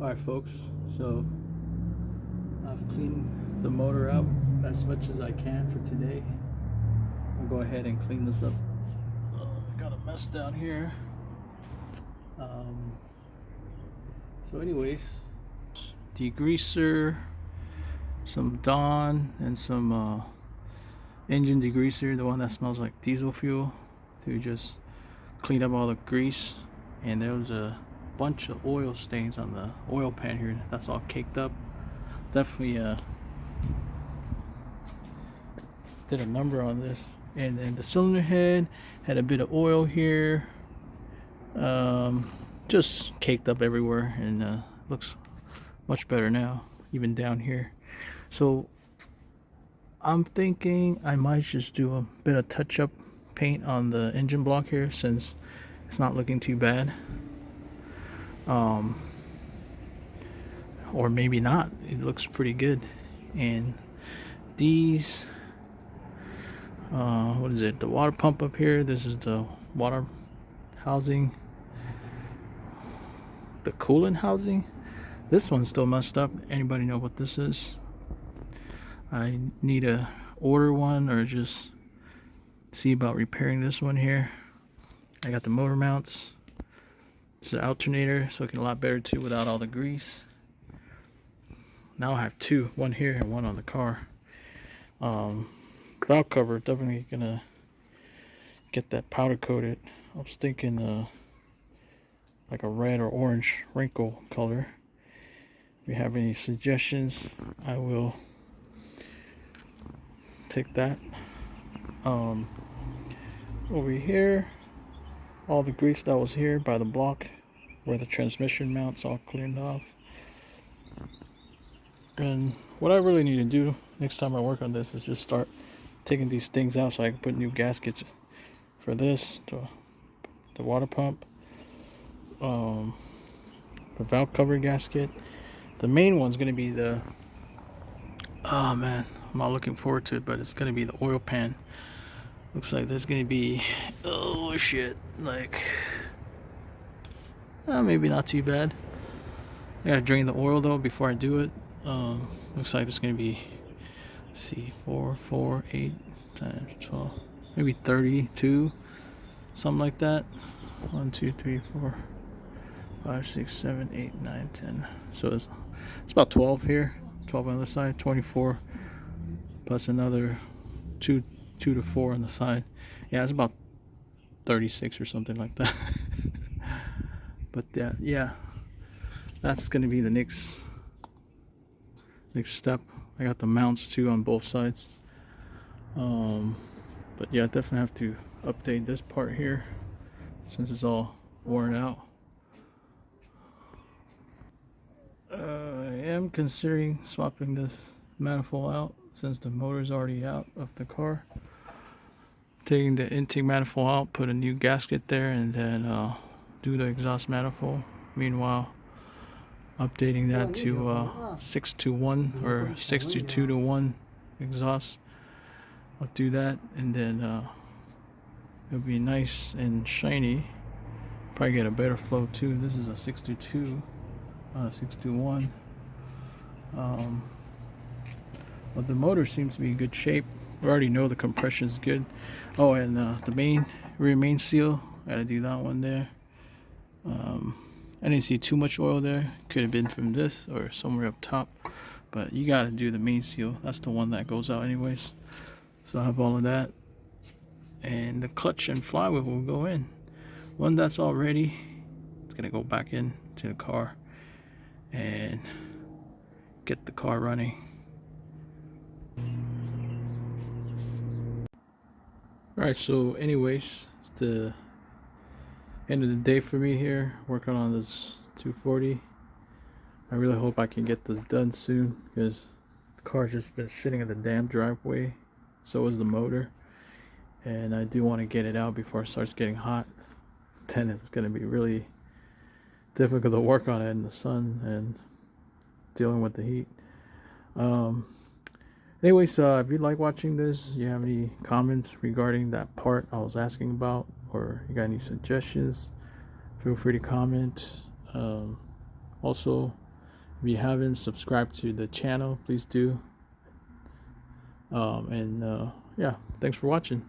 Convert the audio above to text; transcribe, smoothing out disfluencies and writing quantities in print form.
Alright folks, so I've cleaned the motor out as much as I can for today. I'll go ahead and clean this up. I got a mess down here. So anyways, degreaser, some Dawn, and some engine degreaser, the one that smells like diesel fuel, to just clean up all the grease. And there was a bunch of oil stains on the oil pan here. That's all caked up. Definitely did a number on this. And then the cylinder head had a bit of oil here, just caked up everywhere, and looks much better now, even down here. So I'm thinking I might just do a bit of touch-up paint on the engine block here, since it's not looking too bad. Or maybe not, it looks pretty good. And these what is it, the water pump up here, this is the water housing, the coolant housing. This one's still messed up. Anybody know what this is? I need to order one or just see about repairing this one here. I got the motor mounts. It's an alternator, so it can a lot better too without all the grease. Now I have two, one here and one on the car. Valve cover, definitely gonna get that powder coated. I was thinking like a red or orange wrinkle color. If you have any suggestions, I will take that. Over here, all the grease that was here by the block where the transmission mounts, all cleaned off. And what I really need to do next time I work on this is just start taking these things out so I can put new gaskets for this, the water pump, the valve cover gasket. The main one's gonna be the, oh man, I'm not looking forward to it, but it's gonna be the oil pan. Looks like there's gonna be, oh shit, like maybe not too bad. I gotta drain the oil though before I do it. Looks like it's gonna be, let's see, 4, 8 times 12, maybe 32, something like that. 1, 2, 3, 4, 5, 6, 7, 8, 9, 10. So it's about 12 here, 12 on the side, 24 plus another 2 to 4 on the side. Yeah, it's about 36 or something like that. But yeah, that's gonna be the next step. I got the mounts too on both sides. But yeah, I definitely have to update this part here since it's all worn out. I am considering swapping this manifold out since the motor's already out of the car. Taking the intake manifold out, put a new gasket there, and then do the exhaust manifold. Meanwhile, updating that to 6-to-1 or 62-to-1 exhaust. I'll do that, and then it'll be nice and shiny. Probably get a better flow too. This is a 6-to-2, 6-to-1. But the motor seems to be in good shape. We already know the compression is good. Oh, and the rear main seal, gotta do that one there. I didn't see too much oil there. Could have been from this or somewhere up top, but you gotta do the main seal. That's the one that goes out anyways. So I have all of that, and the clutch and flywheel will go in. When that's all ready, it's gonna go back in to the car and get the car running. Alright, so anyways, it's the end of the day for me here, working on this 240. I really hope I can get this done soon, because the car's just been sitting in the damn driveway. So is the motor, and I do want to get it out before it starts getting hot. Then it's going to be really difficult to work on it in the sun and dealing with the heat. Anyways, if you like watching this, you have any comments regarding that part I was asking about, or you got any suggestions, feel free to comment. Also, If you haven't subscribed to the channel, please do. Yeah, thanks for watching.